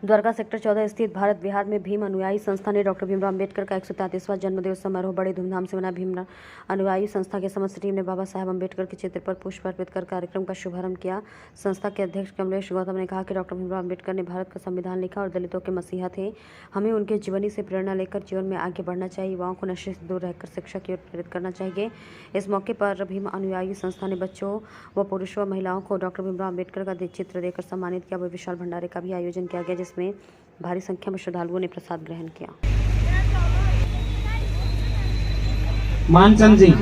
Dwarka sector 14 स्थित भारत विहार में भीम अनुयायी संस्था ने डॉक्टर भीमराव अम्बेडकर का 133वां जन्मदिवस समारोह बड़े धूमधाम से मनाया। भीमराव अनुयायी संस्था के समस्त टीम ने बाबा साहेब अम्बेडकर के चित्र पर पुष्प अर्पित कर कार्यक्रम का शुभारंभ किया। संस्था के अध्यक्ष कमलेश गौतम ने कहा कि डॉक्टर भीमराव अम्बेडकर ने भारत का संविधान लिखा और दलितों के मसीहा थे। हमें उनके जीवनी से प्रेरणा लेकर जीवन में आगे बढ़ना चाहिए। युवाओं को नशे से दूर रहकर शिक्षा की ओर प्रेरित करना चाहिए। इस मौके पर भीम अनुयायी संस्था ने बच्चों व पुरुषों व महिलाओं को डॉक्टर भीमराव अम्बेडकर का चित्र देकर सम्मानित किया। वह विशाल भंडारे का भी आयोजन किया गया, जिसमें भारी संख्या में श्रद्धालुओं ने प्रसाद ग्रहण किया। मानचंद जी,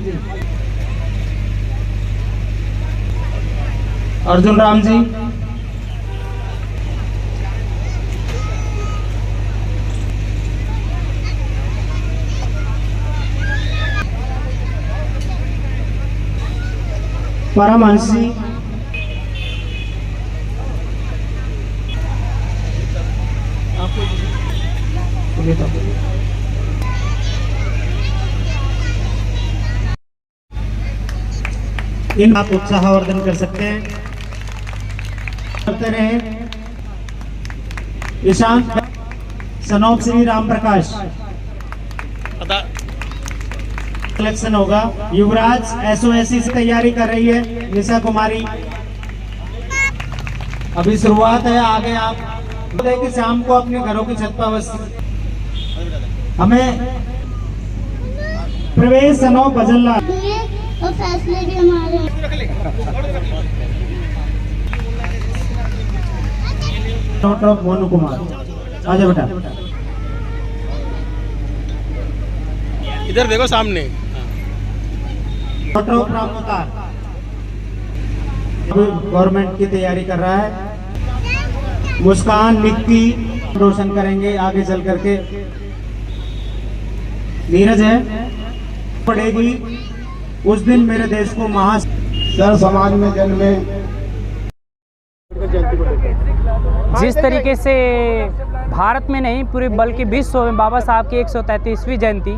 अर्जुन राम जी, परमहंस जी, इन आप उत्साहवर्धन कर सकते हैं। करते रहे ईशांत सनोप श्री राम प्रकाश सिलेक्शन होगा। युवराज एसओएससी से तैयारी कर रही है। निशा कुमारी अभी शुरुआत है, आगे आप कि शाम को अपने घरों की छत पर अवश्य हमें प्रवेश सनोप बजल्ला तो फैसले भी हमारे। डॉक्टर मोनू कुमार, आजा बेटा, इधर देखो सामने। डॉक्टर रामोतार गवर्नमेंट की तैयारी कर रहा है। मुस्कान निक्की रोशन करेंगे आगे चल करके। नीरज है पढ़ेगी उस दिन मेरे देश को सर समाज में जन्मे। जिस तरीके से भारत में नहीं पूरे बल्कि विश्व में बाबा साहब की 133वीं जयंती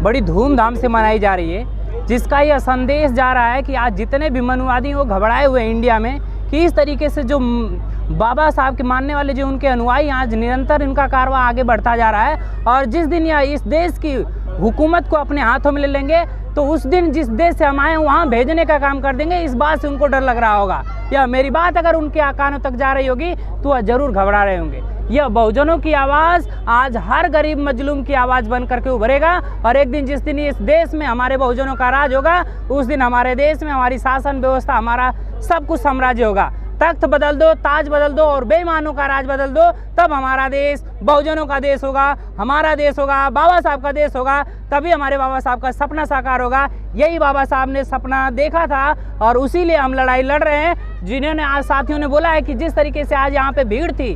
बड़ी धूमधाम से मनाई जा रही है, जिसका यह संदेश जा रहा है कि आज जितने भी मनुवादी वो घबराए हुए हैं इंडिया में कि इस तरीके से जो बाबा साहब के मानने वाले जो उनके अनुयायी आज निरंतर इनका कारवां आगे बढ़ता जा रहा है। और जिस दिन यह इस देश की हुकूमत को अपने हाथों में ले लेंगे तो उस दिन जिस देश से हम आए हैं वहाँ भेजने का काम कर देंगे। इस बात से उनको डर लग रहा होगा। या मेरी बात अगर उनके कानों तक जा रही होगी तो वह जरूर घबरा रहे होंगे। यह बहुजनों की आवाज़ आज हर गरीब मजलूम की आवाज़ बन करके उभरेगा। और एक दिन जिस दिन इस देश में हमारे बहुजनों का राज होगा उस दिन हमारे देश में हमारी शासन व्यवस्था, हमारा सब कुछ साम्राज्य होगा। तख्त बदल दो, ताज बदल दो और बेईमानों का राज बदल दो, तब हमारा देश बहुजनों का देश होगा, हमारा देश होगा, बाबा साहब का देश होगा। तभी हमारे बाबा साहब का सपना साकार होगा। यही बाबा साहब ने सपना देखा था और उसी लिए हम लड़ाई लड़ रहे हैं। जिन्होंने आज साथियों ने बोला है कि जिस तरीके से आज यहाँ पे भीड़ थी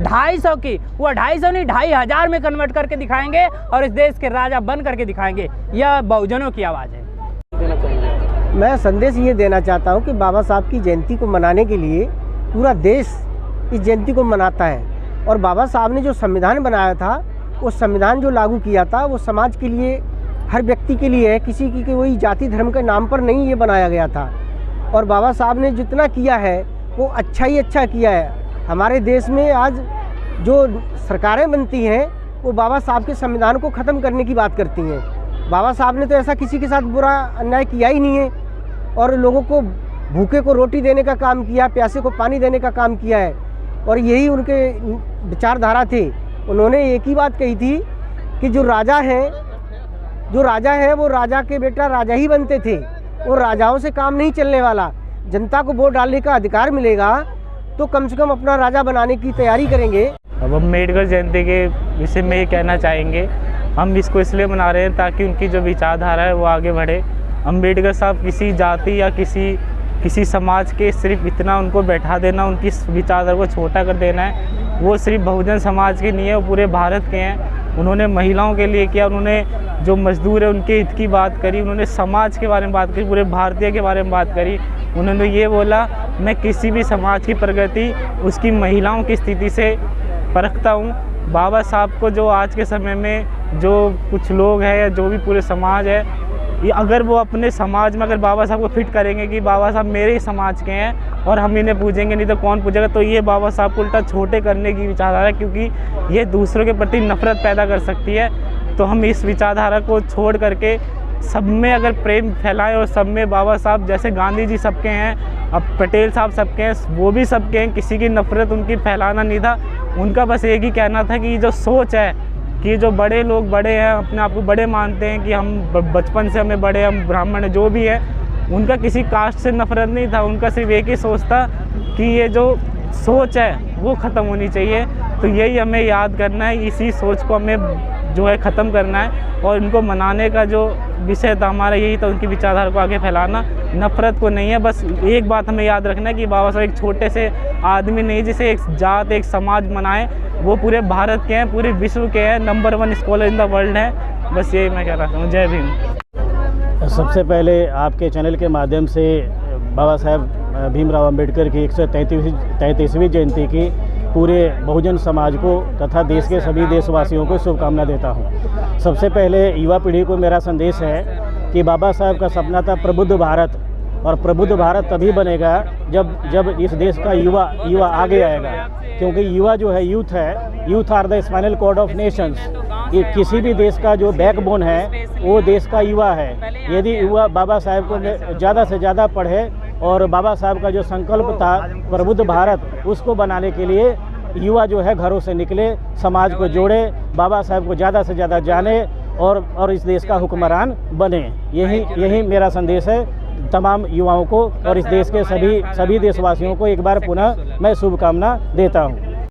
250 की, वह 250 नहीं 2500 में कन्वर्ट करके दिखाएंगे और इस देश के राजा बन करके दिखाएंगे। यह बहुजनों की आवाज़ है। मैं संदेश ये देना चाहता हूँ कि बाबा साहब की जयंती को मनाने के लिए पूरा देश इस जयंती को मनाता है। और बाबा साहब ने जो संविधान बनाया था, वो संविधान जो लागू किया था वो समाज के लिए, हर व्यक्ति के लिए है, किसी की कोई जाति धर्म के नाम पर नहीं ये बनाया गया था। और बाबा साहब ने जितना किया है वो अच्छा ही अच्छा किया है। हमारे देश में आज जो सरकारें बनती हैं वो बाबा साहब के संविधान को ख़त्म करने की बात करती हैं। बाबा साहब ने तो ऐसा किसी के साथ बुरा अन्याय किया ही नहीं है और लोगों को भूखे को रोटी देने का काम किया, प्यासे को पानी देने का काम किया है। और यही उनके विचारधारा थे। उन्होंने एक ही बात कही थी कि जो राजा है वो राजा के बेटा राजा ही बनते थे और राजाओं से काम नहीं चलने वाला। जनता को वोट डालने का अधिकार मिलेगा तो कम से कम अपना राजा बनाने की तैयारी करेंगे। अब अम्बेडकर जयंती के विषय में ये कहना चाहेंगे, हम इसको इसलिए मना रहे हैं ताकि उनकी जो विचारधारा है वो आगे बढ़े। अम्बेडकर साहब किसी जाति या किसी समाज के सिर्फ इतना उनको बैठा देना, उनकी विचारधारा को छोटा कर देना है, वो सिर्फ बहुजन समाज के नहीं है, वो पूरे भारत के हैं। उन्होंने महिलाओं के लिए किया, उन्होंने जो मजदूर है उनके हित की बात करी, उन्होंने समाज के बारे में बात करी, पूरे भारतीय के बारे में बात करी। उन्होंने ये बोला मैं किसी भी समाज की प्रगति उसकी महिलाओं की स्थिति से परखता हूँ। बाबा साहब को जो आज के समय में जो कुछ लोग हैं या जो भी पूरे समाज है अगर वो अपने समाज में अगर बाबा साहब को फिट करेंगे कि बाबा साहब मेरे ही समाज के हैं और हम इन्हें पूजेंगे, नहीं तो कौन पूजेगा, तो ये बाबा साहब को उल्टा छोटे करने की विचारधारा है, क्योंकि ये दूसरों के प्रति नफरत पैदा कर सकती है। तो हम इस विचारधारा को छोड़ करके सब में अगर प्रेम फैलाएं और सब में बाबा साहब जैसे गांधी जी सबके हैं, अब पटेल साहब सबके हैं, वो भी सबके हैं, किसी की नफरत उनकी फैलाना नहीं था। उनका बस एक ही कहना था कि जो सोच है कि जो बड़े लोग बड़े हैं, अपने आप को बड़े मानते हैं कि हम बचपन से हमें बड़े, हम ब्राह्मण हैं, जो भी है, उनका किसी कास्ट से नफरत नहीं था। उनका सिर्फ एक ही सोच था कि ये जो सोच है वो ख़त्म होनी चाहिए। तो यही हमें याद करना है, इसी सोच को हमें जो है ख़त्म करना है। और इनको मनाने का जो विषय था हमारा यही था, उनकी विचारधारा को आगे फैलाना, नफ़रत को नहीं है। बस एक बात हमें याद रखना है कि बाबा साहब एक छोटे से आदमी नहीं जिसे एक जात एक समाज मनाए, वो पूरे भारत के हैं, पूरे विश्व के हैं, number 1 scholar in the world है। बस यही मैं कह रहा हूँ। जय भीम। सबसे पहले आपके चैनल के माध्यम से बाबा साहब भीमराव अंबेडकर की 133वीं जयंती की पूरे बहुजन समाज को तथा देश के सभी देशवासियों को शुभकामना देता हूँ। सबसे पहले युवा पीढ़ी को मेरा संदेश है कि बाबा साहब का सपना था प्रबुद्ध भारत, और प्रबुद्ध भारत तभी बनेगा जब इस देश का युवा आगे आएगा, क्योंकि युवा जो है youth are the spinal cord of nations. ये किसी भी देश का जो बैकबोन है वो देश का युवा है। यदि युवा बाबा साहब को ज़्यादा से ज़्यादा पढ़े और बाबा साहब का जो संकल्प था प्रबुद्ध भारत, उसको बनाने के लिए युवा जो है घरों से निकले, समाज को जोड़े, बाबा साहब को ज़्यादा से ज़्यादा जाने और इस देश का हुक्मरान बने। यही मेरा संदेश है तमाम युवाओं को, और इस देश के सभी देशवासियों को एक बार पुनः मैं शुभकामना देता हूँ।